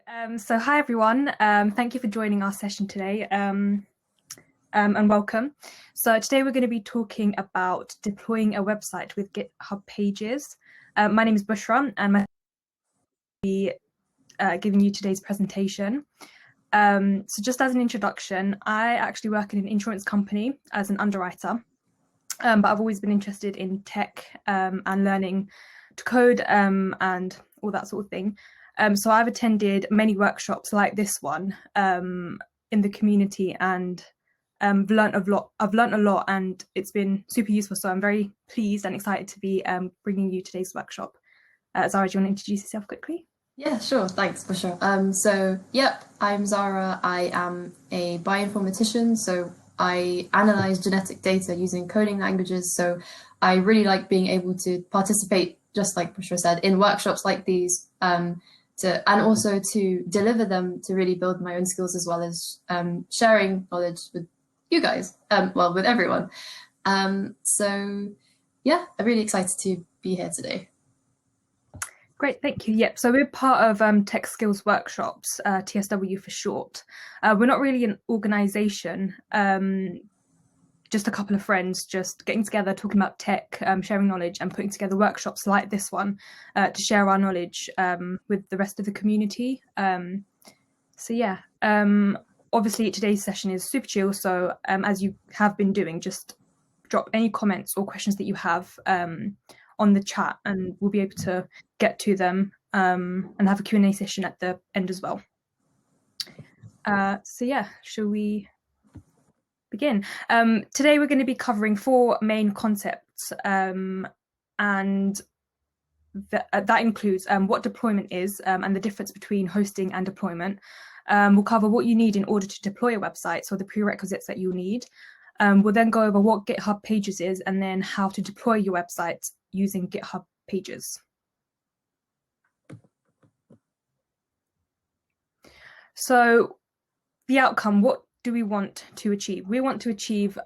So hi everyone, thank you for joining our session today and welcome. So today we're going to be talking about deploying a website with GitHub Pages. My name is Bushra and I'm be giving you today's presentation. So just as an introduction, I actually work in an insurance company as an underwriter, but I've always been interested in tech and learning to code and all that sort of thing. So I've attended many workshops like this one in the community and I've learned a lot and it's been super useful. So I'm very pleased and excited to be bringing you today's workshop. Zahra, do you want to introduce yourself quickly? Yeah, sure. Thanks, Bushra. I'm Zahra. I am a bioinformatician. So I analyze genetic data using coding languages. So I really like being able to participate, just like Bushra said, in workshops like these, and also to deliver them to really build my own skills, as well as sharing knowledge with you guys, with everyone. I'm really excited to be here today. Great, thank you. Yep, so we're part of Tech Skills Workshops, TSW for short. We're not really an organisation, just a couple of friends just getting together, talking about tech, sharing knowledge and putting together workshops like this one to share our knowledge with the rest of the community. Obviously today's session is super chill, so as you have been doing, just drop any comments or questions that you have on the chat and we'll be able to get to them and have a Q&A session at the end as well. Shall we begin? Today we're going to be covering 4 main concepts and that includes what deployment is and the difference between hosting and deployment. We'll cover what you need in order to deploy a website, so the prerequisites that you'll need. We'll then go over what GitHub Pages is and then how to deploy your website using GitHub Pages. So the outcome, what do we want to achieve? We want to achieve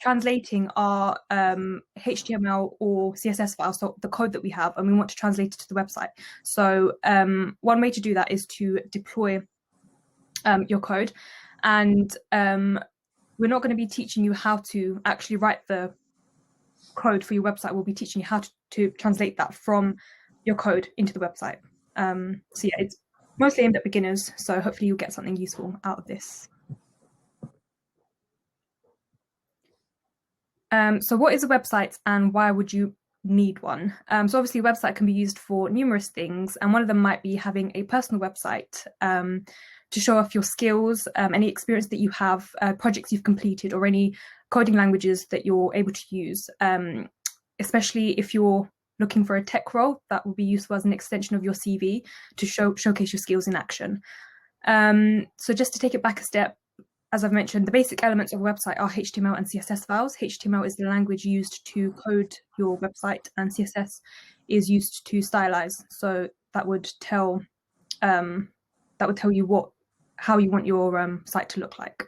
translating our HTML or CSS files, so the code that we have, and we want to translate it to the website. So one way to do that is to deploy your code. And we're not going to be teaching you how to actually write the code for your website. We'll be teaching you how to translate that from your code into the website. It's mostly aimed at beginners, so hopefully you'll get something useful out of this. So what is a website and why would you need one? So obviously a website can be used for numerous things, and one of them might be having a personal website to show off your skills, any experience that you have, projects you've completed, or any coding languages that you're able to use, especially if you're looking for a tech role. That will be useful as an extension of your CV to showcase your skills in action. So just to take it back a step, as I've mentioned, the basic elements of a website are HTML and CSS files. HTML is the language used to code your website, and CSS is used to stylize. So that would tell you how you want your site to look like.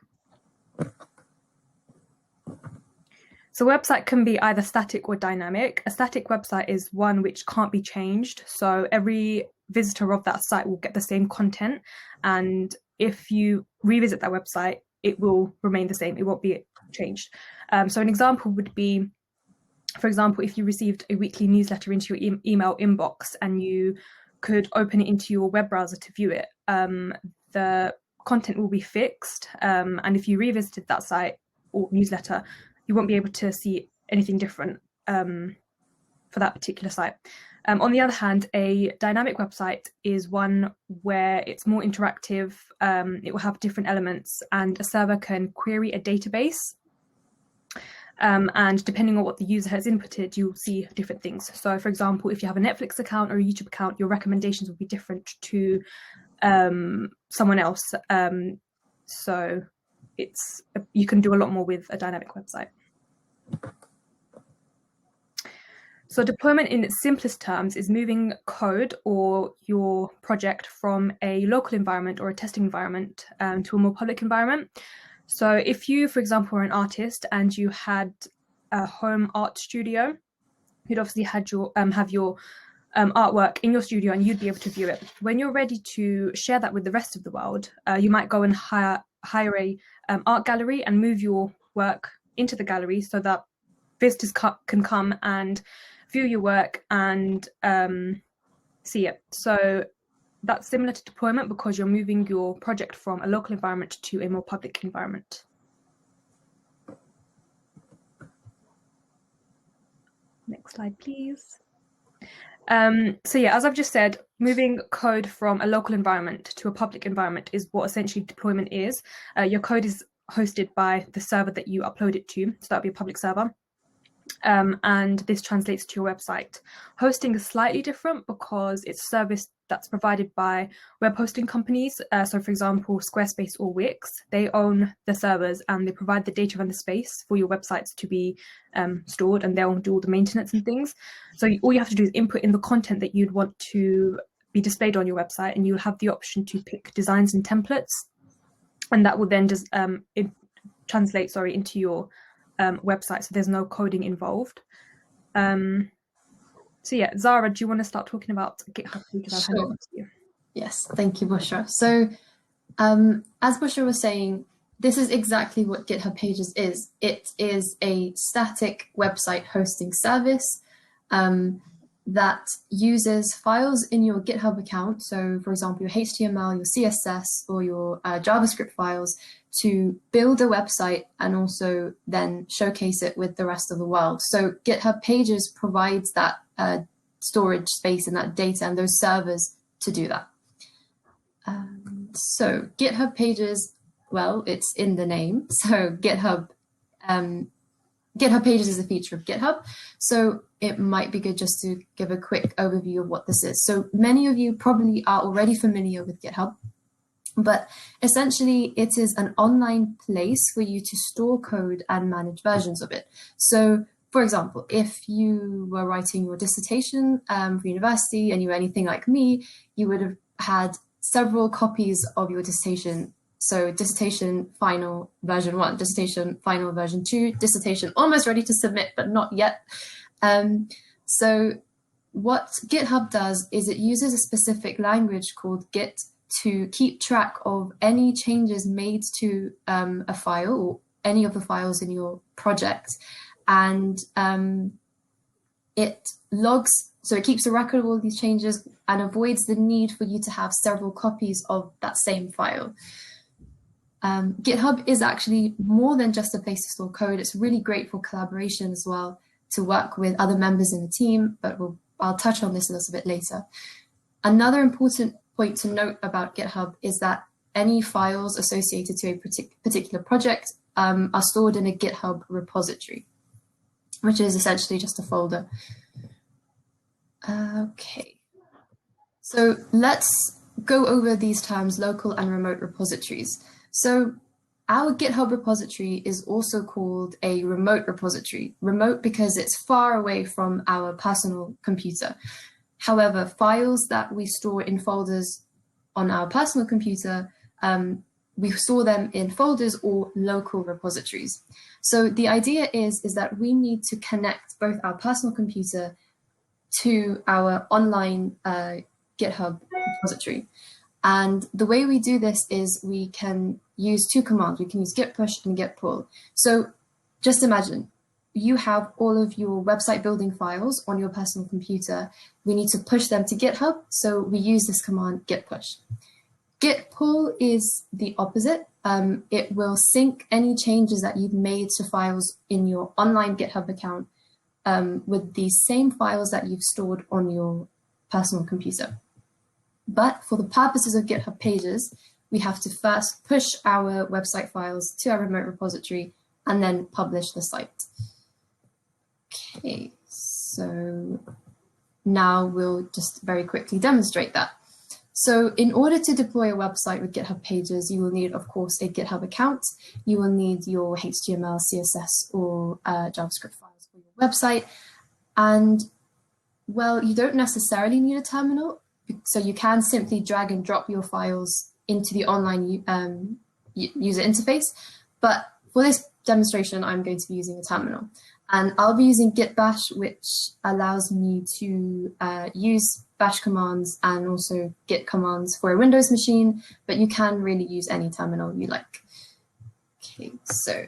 So a website can be either static or dynamic. A static website is one which can't be changed. So every visitor of that site will get the same content. And if you revisit that website, it will remain the same. It won't be changed. So an example would be, for example, if you received a weekly newsletter into your email inbox and you could open it into your web browser to view it, the content will be fixed. And if you revisited that site or newsletter, you won't be able to see anything different for that particular site. On the other hand, a dynamic website is one where it's more interactive. It will have different elements, and a server can query a database. And depending on what the user has inputted, you'll see different things. So, for example, if you have a Netflix account or a YouTube account, your recommendations will be different to someone else. So you can do a lot more with a dynamic website. So deployment in its simplest terms is moving code or your project from a local environment or a testing environment to a more public environment. So if you, for example, are an artist and you had a home art studio, you'd obviously have your artwork in your studio and you'd be able to view it. When you're ready to share that with the rest of the world, you might go and hire a art gallery and move your work into the gallery so that visitors can come and view your work and see it. So that's similar to deployment because you're moving your project from a local environment to a more public environment. Next slide, please. So yeah, as I've just said, moving code from a local environment to a public environment is what essentially deployment is. Your code is hosted by the server that you upload it to, so that'll be a public server. And this translates to your website. Hosting is slightly different because it's a service that's provided by web hosting companies. So for example, Squarespace or Wix, they own the servers and they provide the data and the space for your websites to be stored, and they'll do all the maintenance and things. So all you have to do is input in the content that you'd want to be displayed on your website, and you'll have the option to pick designs and templates, and that will then just translate into your website, so there's no coding involved. So yeah, Zahra, do you want to start talking about GitHub Pages? I'll hand it over to you. Yes, thank you, Bushra. So as Bushra was saying, this is exactly what GitHub Pages is. It is a static website hosting service that uses files in your GitHub account. So for example, your HTML, your CSS, or your JavaScript files to build a website and also then showcase it with the rest of the world. So GitHub Pages provides that storage space and that data and those servers to do that. So GitHub Pages, well, it's in the name. So GitHub Pages is a feature of GitHub. So it might be good just to give a quick overview of what this is. So many of you probably are already familiar with GitHub, but essentially it is an online place for you to store code and manage versions of it. So for example, if you were writing your dissertation for university and you were anything like me, you would have had several copies of your dissertation. So dissertation final version 1, dissertation final version 2, dissertation almost ready to submit, but not yet. So what GitHub does is it uses a specific language called Git to keep track of any changes made to a file or any of the files in your project. And it logs, so it keeps a record of all these changes and avoids the need for you to have several copies of that same file. GitHub is actually more than just a place to store code. It's really great for collaboration as well, to work with other members in the team, but I'll touch on this a little bit later. Another important point to note about GitHub is that any files associated to a particular project are stored in a GitHub repository, which is essentially just a folder. Okay, so let's go over these terms, local and remote repositories. So our GitHub repository is also called a remote repository. Remote because it's far away from our personal computer. However, files that we store in folders on our personal computer, we store them in folders or local repositories. So the idea is that we need to connect both our personal computer to our online GitHub repository. And the way we do this is we can use two commands. We can use Git Push and Git Pull. So just imagine you have all of your website building files on your personal computer. We need to push them to GitHub. So we use this command Git Push. Git Pull is the opposite. It will sync any changes that you've made to files in your online GitHub account with the same files that you've stored on your personal computer. But for the purposes of GitHub Pages, we have to first push our website files to our remote repository and then publish the site. Okay, so now we'll just very quickly demonstrate that. So in order to deploy a website with GitHub Pages, you will need, of course, a GitHub account. You will need your HTML, CSS, or JavaScript files for your website. And, well, you don't necessarily need a terminal. So you can simply drag and drop your files into the online user interface. But for this demonstration, I'm going to be using a terminal. And I'll be using Git Bash, which allows me to use bash commands and also Git commands for a Windows machine, but you can really use any terminal you like. Okay, so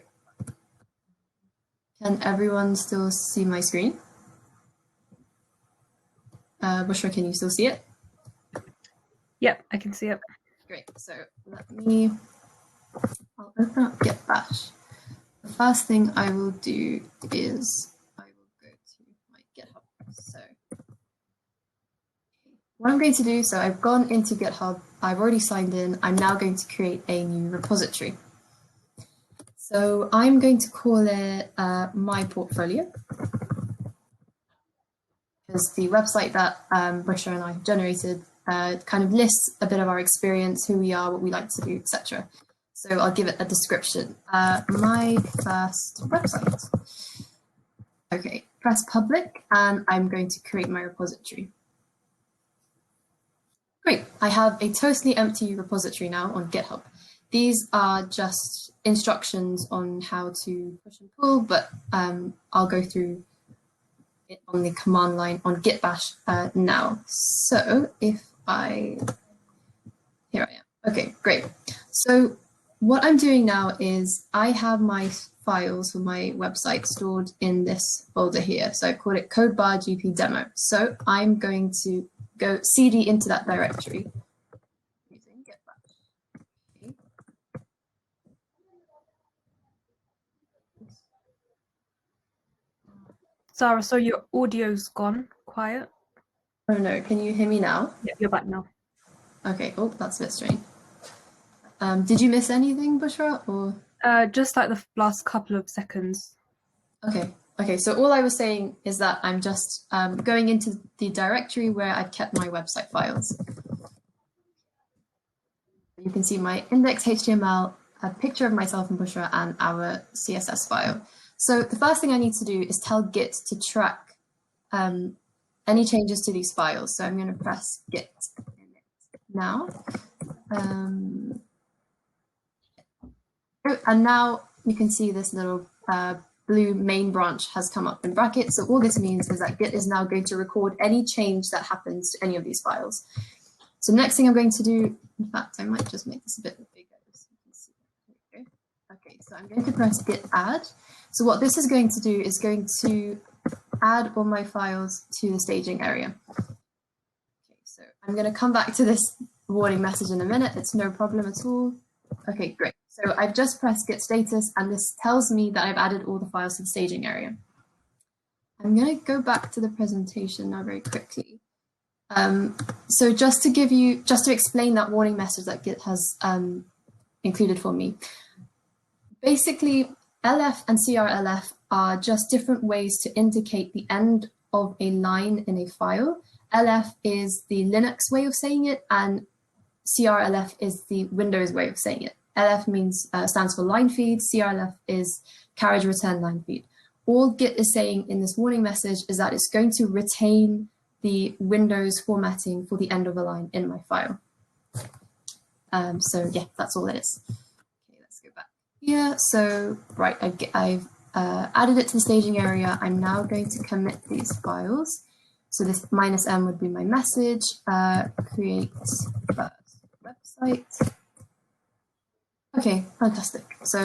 can everyone still see my screen? Bushra, can you still see it? Yep, I can see it. Great, so I'll open up Git Bash. The first thing I will do is I will go to my GitHub. So what I'm going to do, so I've gone into GitHub, I've already signed in, I'm now going to create a new repository. So I'm going to call it my portfolio, because the website that Bushra and I have generated kind of lists a bit of our experience, who we are, what we like to do, etc. So I'll give it a description. My first website. Okay, press public, and I'm going to create my repository. Great, I have a totally empty repository now on GitHub. These are just instructions on how to push and pull, but I'll go through it on the command line on Git Bash now. So if here I am. Okay, great. So what I'm doing now is I have my files for my website stored in this folder here. So I call it codebar gp demo. So I'm going to go cd into that directory using Git Bash. Okay. Zahra, so your audio's gone quiet. Oh no, can you hear me now? Yeah, you're back now. Okay, oh, that's a bit strange. Did you miss anything, Bushra? Or just like the last couple of seconds. Okay, so all I was saying is that I'm just going into the directory where I've kept my website files. You can see my index.html, a picture of myself and Bushra, and our CSS file. So the first thing I need to do is tell Git to track any changes to these files. So I'm going to press Git now. And now you can see this little blue main branch has come up in brackets. So all this means is that Git is now going to record any change that happens to any of these files. So next thing I'm going to do, in fact, I might just make this a bit bigger so you can see. Okay, so I'm going to press Git add. So what this is going to do is going to add all my files to the staging area. Okay, so I'm going to come back to this warning message in a minute. It's no problem at all. Okay, great. So I've just pressed Git status, and this tells me that I've added all the files to the staging area. I'm going to go back to the presentation now very quickly. So just to explain that warning message that Git has included for me. Basically, LF and CRLF are just different ways to indicate the end of a line in a file. LF is the Linux way of saying it, and CRLF is the Windows way of saying it. LF stands for line feed, CRLF is carriage return line feed. All Git is saying in this warning message is that it's going to retain the Windows formatting for the end of a line in my file. So yeah, that's all it is. Okay, let's go back here. So right, I've added it to the staging area. I'm now going to commit these files. So this -m would be my message, create first website. Okay, fantastic. So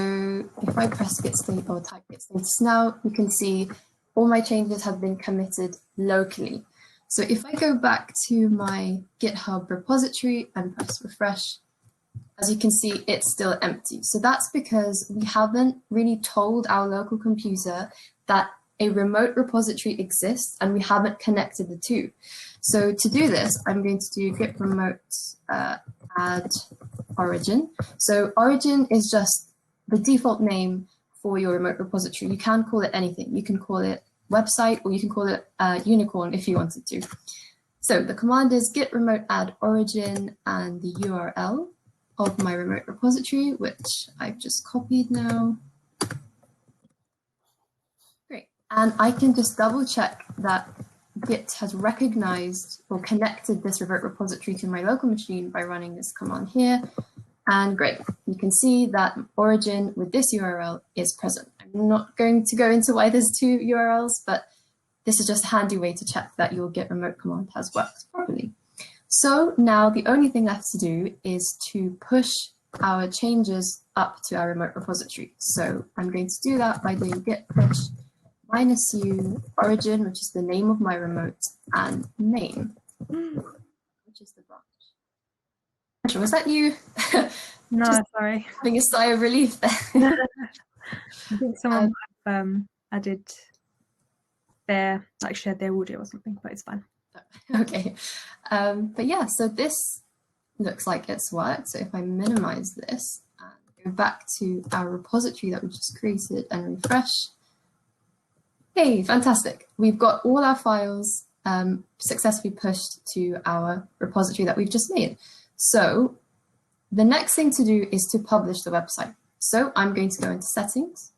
if I press Git state or type Git status now, you can see all my changes have been committed locally. So if I go back to my GitHub repository and press refresh, as you can see, it's still empty. So that's because we haven't really told our local computer that a remote repository exists and we haven't connected the two. So to do this, I'm going to do Git Remote Add Origin. So Origin is just the default name for your remote repository. You can call it anything. You can call it website, or you can call it unicorn if you wanted to. So the command is Git Remote Add Origin and the URL of my remote repository, which I've just copied now. Great. And I can just double check that Git has recognized or connected this remote repository to my local machine by running this command here. And great, you can see that origin with this URL is present. I'm not going to go into why there's two URLs, but this is just a handy way to check that your git remote command has worked properly. So now the only thing left to do is to push our changes up to our remote repository. So I'm going to do that by doing git push -u origin, which is the name of my remote, and main, which is the branch. Was that you? No, Just sorry. having a sigh of relief there. I think someone might have added their, like shared their audio or something, but it's fine. Okay, but yeah, so this looks like it's worked. So if I minimize this and go back to our repository that we just created and refresh, hey, fantastic. We've got all our files successfully pushed to our repository that we've just made. So the next thing to do is to publish the website. So I'm going to go into settings,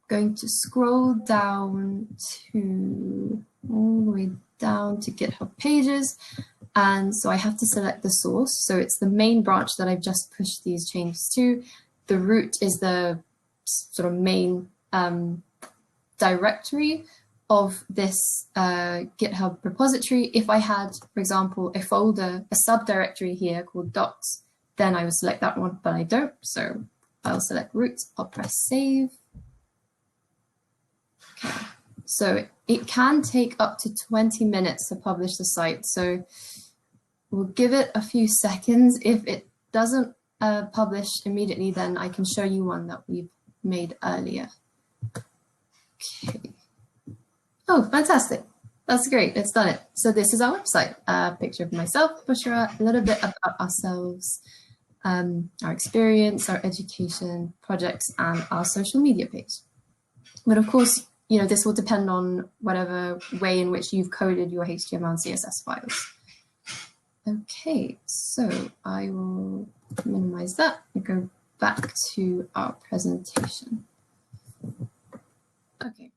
going to scroll down to all the way down to GitHub Pages. And so I have to select the source. So it's the main branch that I've just pushed these changes to. The root is the sort of main directory of this GitHub repository. If I had, for example, a folder, a subdirectory here called docs, then I would select that one, but I don't. So I'll select root, I'll press save. Okay. So it can take up to 20 minutes to publish the site. So we'll give it a few seconds. If it doesn't publish immediately, then I can show you one that we've made earlier. Okay. Oh, fantastic. That's great. It's done it. So this is our website. A picture of myself, Bushra, a little bit about ourselves, our experience, our education, projects, and our social media page. But of course, you know, this will depend on whatever way in which you've coded your HTML and CSS files. Okay, so I will minimize that and go back to our presentation. Okay,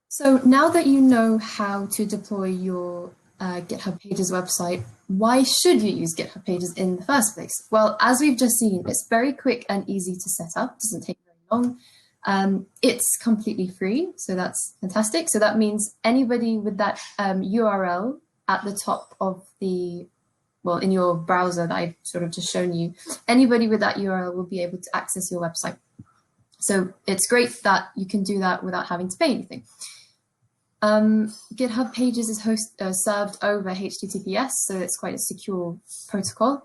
so now that you know how to deploy your GitHub Pages website, why should you use GitHub Pages in the first place? Well, as we've just seen, it's very quick and easy to set up. It doesn't take very long. It's completely free, so that's fantastic. So that means anybody with that URL at the top of the, well, in your browser that I've sort of just shown you, anybody with that URL will be able to access your website. So it's great that you can do that without having to pay anything. GitHub Pages is served over HTTPS, so it's quite a secure protocol.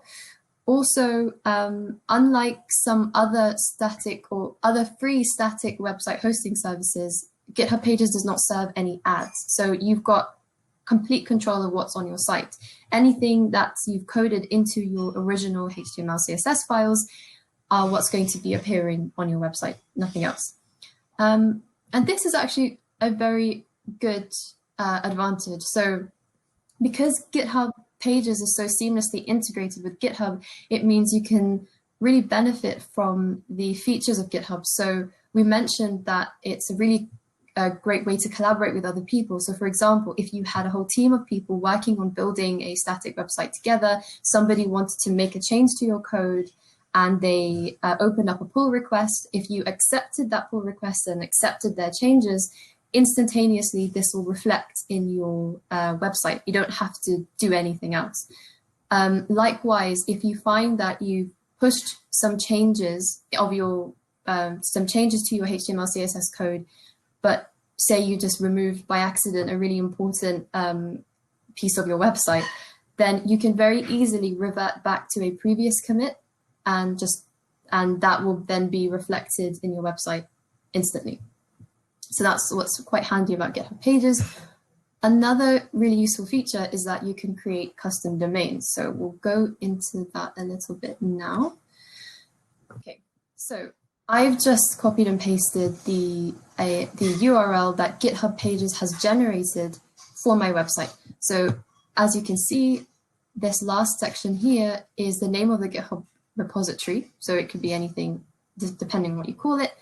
Also, unlike some other static or other free static website hosting services, GitHub Pages does not serve any ads. So you've got complete control of what's on your site. Anything that you've coded into your original HTML, CSS files are what's going to be appearing on your website, nothing else. And this is actually a very good advantage. So because GitHub Pages is so seamlessly integrated with GitHub, it means you can really benefit from the features of GitHub. So we mentioned that it's a really great way to collaborate with other people. So for example, if you had a whole team of people working on building a static website together, somebody wanted to make a change to your code and they opened up a pull request. If you accepted that pull request and accepted their changes, instantaneously this will reflect in your website. You don't have to do anything else. Likewise, if you find that you've pushed some changes of your some changes to your HTML CSS code, but say you just removed by accident a really important piece of your website, then you can very easily revert back to a previous commit and that will then be reflected in your website instantly. So that's what's quite handy about GitHub Pages. Another really useful feature is that you can create custom domains. So we'll go into that a little bit now. Okay, so I've just copied and pasted the URL that GitHub Pages has generated for my website. So as you can see, this last section here is the name of the GitHub repository. So it could be anything depending on what you call it.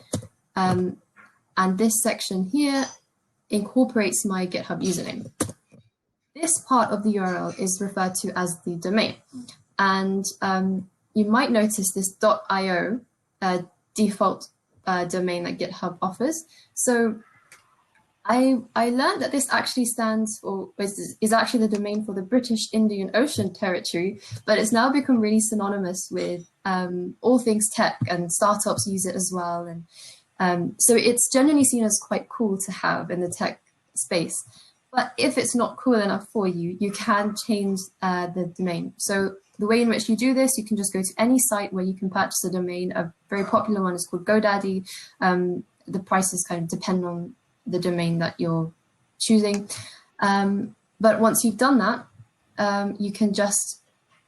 And this section here incorporates my GitHub username. This part of the URL is referred to as the domain. And you might notice this .io default domain that GitHub offers. So I learned that this actually stands for, is actually the domain for the British Indian Ocean Territory, but it's now become really synonymous with all things tech, and startups use it as well. And so it's generally seen as quite cool to have in the tech space. But if it's not cool enough for you, you can change the domain. So the way in which you do this, you can just go to any site where you can purchase a domain. A very popular one is called GoDaddy. The prices kind of depend on the domain that you're choosing. But once you've done that, you can just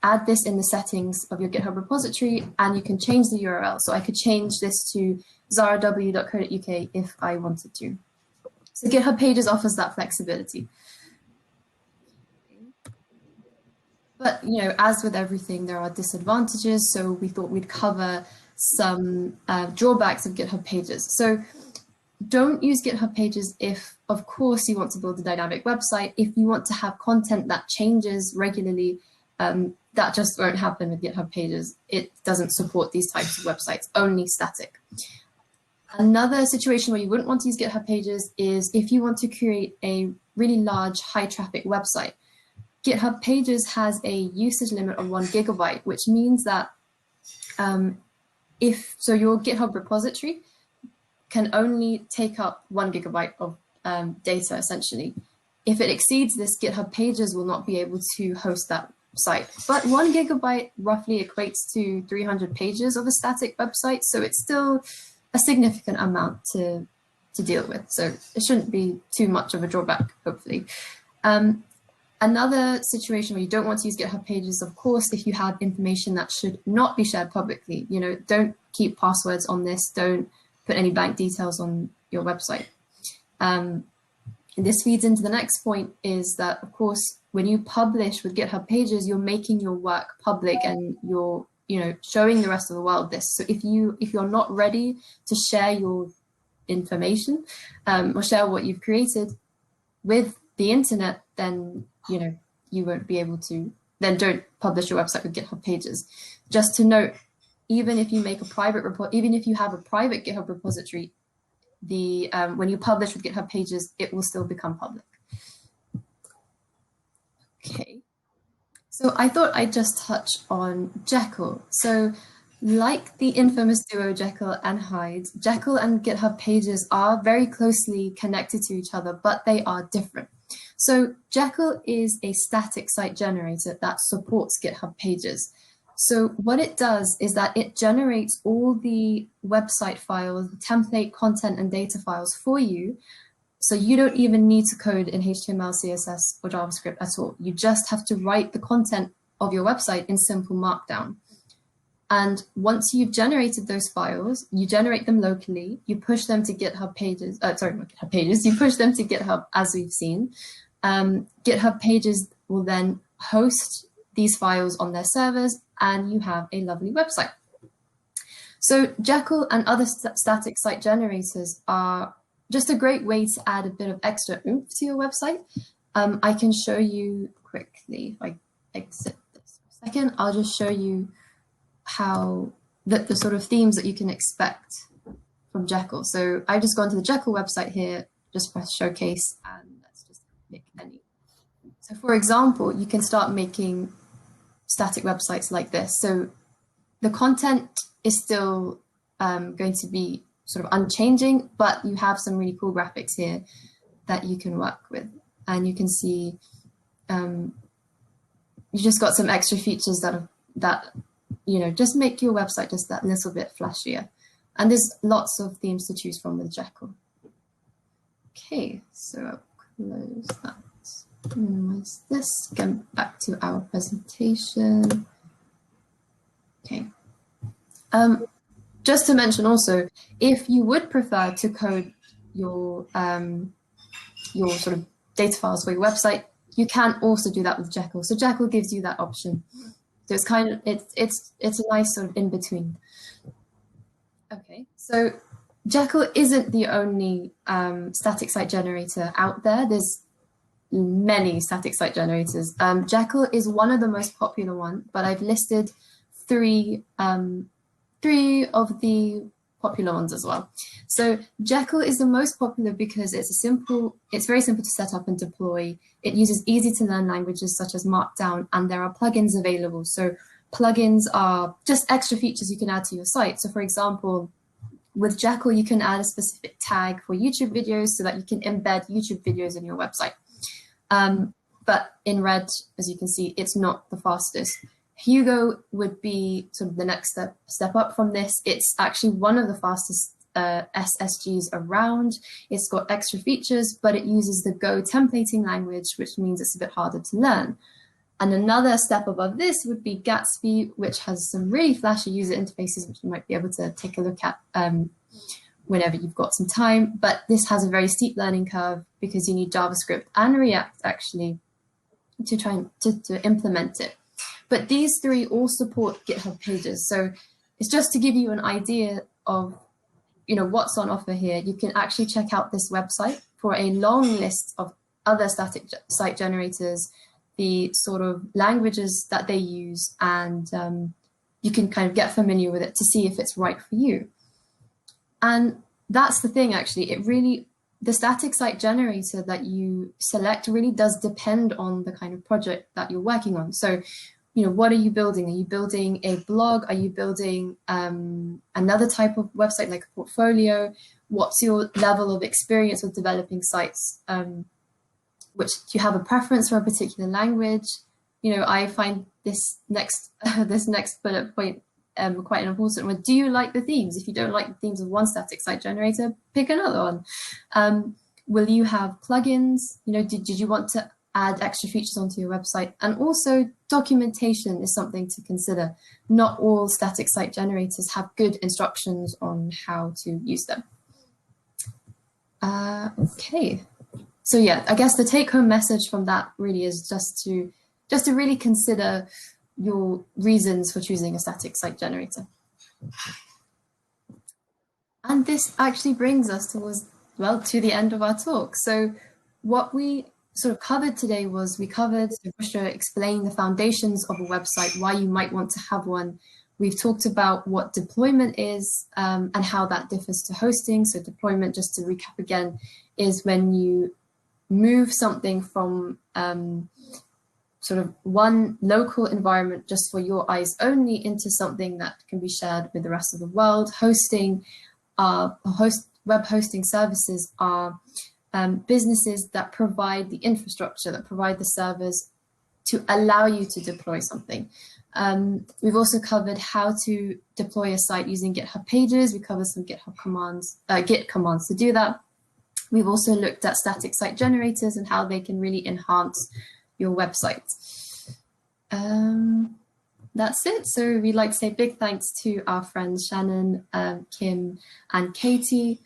add this in the settings of your GitHub repository, and you can change the URL. So I could change this to zahraw.co.uk if I wanted to. So GitHub Pages offers that flexibility. But, you know, as with everything, there are disadvantages. So we thought we'd cover some drawbacks of GitHub Pages. So don't use GitHub Pages if, of course, you want to build a dynamic website. If you want to have content that changes regularly, that just won't happen with GitHub Pages. It doesn't support these types of websites, only static. Another situation where you wouldn't want to use GitHub Pages is if you want to create a really large, high traffic website. GitHub Pages has a usage limit of 1 GB, which means that your GitHub repository can only take up 1 GB of data, essentially. If it exceeds this, GitHub Pages will not be able to host that site. But 1 GB roughly equates to 300 pages of a static website, so it's still a significant amount to deal with. So it shouldn't be too much of a drawback, hopefully. Another situation where you don't want to use GitHub Pages, of course, if you have information that should not be shared publicly. You know, don't keep passwords on this, don't put any bank details on your website. And this feeds into the next point, is that, of course, when you publish with GitHub Pages, you're making your work public and you're, you know, showing the rest of the world this. So if you're not ready to share your information or share what you've created with the internet, then, you know, you won't be able to, then don't publish your website with GitHub Pages. Just to note, even if you make a private report, even if you have a private GitHub repository, when you publish with GitHub Pages, it will still become public. Okay, so I thought I'd just touch on Jekyll. So like the infamous duo Jekyll and Hyde, Jekyll and GitHub Pages are very closely connected to each other, but they are different. So Jekyll is a static site generator that supports GitHub Pages. So what it does is that it generates all the website files, the template, content, and data files for you. So you don't even need to code in HTML, CSS, or JavaScript at all. You just have to write the content of your website in simple Markdown. And once you've generated those files, you generate them locally, you push them to GitHub Pages, sorry, not GitHub Pages, you push them to GitHub, as we've seen. GitHub Pages will then host these files on their servers, and you have a lovely website. So Jekyll and other static site generators are just a great way to add a bit of extra oomph to your website. I can show you quickly, if I exit this for a second, I'll just show you how the sort of themes that you can expect from Jekyll. So I've just gone to the Jekyll website here, just press showcase, and let's just pick any. So for example, you can start making static websites like this. So the content is still going to be sort of unchanging, but you have some really cool graphics here that you can work with. And you can see you just got some extra features that you know, just make your website just that little bit flashier. And there's lots of themes to choose from with Jekyll. Okay, so I'll close that. Minimize this, go back to our presentation. Okay. Just to mention also, if you would prefer to code your sort of data files for your website, you can also do that with Jekyll. So Jekyll gives you that option. So it's kind of, it's a nice sort of in between. Okay, so Jekyll isn't the only static site generator out there. There's many static site generators. Jekyll is one of the most popular ones, but I've listed three of the popular ones as well. So Jekyll is the most popular because it's very simple to set up and deploy. It uses easy to learn languages such as Markdown, and there are plugins available. So plugins are just extra features you can add to your site. So for example, with Jekyll, you can add a specific tag for YouTube videos so that you can embed YouTube videos in your website. But in red, as you can see, it's not the fastest. Hugo would be sort of the next step up from this. It's actually one of the fastest SSGs around. It's got extra features, but it uses the Go templating language, which means it's a bit harder to learn. And another step above this would be Gatsby, which has some really flashy user interfaces, which you might be able to take a look at whenever you've got some time. But this has a very steep learning curve because you need JavaScript and React actually to try to implement it. But these three all support GitHub Pages. So it's just to give you an idea of what's on offer here. You can actually check out this website for a long list of other static site generators, the sort of languages that they use, and you can kind of get familiar with it to see if it's right for you. And that's the thing, actually. The static site generator that you select really does depend on the kind of project that you're working on. So, what are you building? Are you building a blog? Are you building another type of website like a portfolio? What's your level of experience with developing sites? Do you have a preference for a particular language? I find this next bullet point quite an important one. Do you like the themes? If you don't like the themes of one static site generator, pick another one. Will you have plugins? Did you want to add extra features onto your website? And also documentation is something to consider. Not all static site generators have good instructions on how to use them. Okay. So yeah, I guess the take-home message from that really is just to really consider your reasons for choosing a static site generator. And this actually brings us to the end of our talk. So what we sort of covered today was Bushra explained the foundations of a website, why you might want to have one. We've talked about what deployment is and how that differs to hosting. So deployment, just to recap again, is when you move something from sort of one local environment just for your eyes only into something that can be shared with the rest of the world. Web hosting services are businesses that provide the infrastructure, that provide the servers to allow you to deploy something. We've also covered how to deploy a site using GitHub Pages. We covered some Git commands to do that. We've also looked at static site generators and how they can really enhance your website. That's it. So we'd like to say big thanks to our friends Shannon, Kim, and Katie.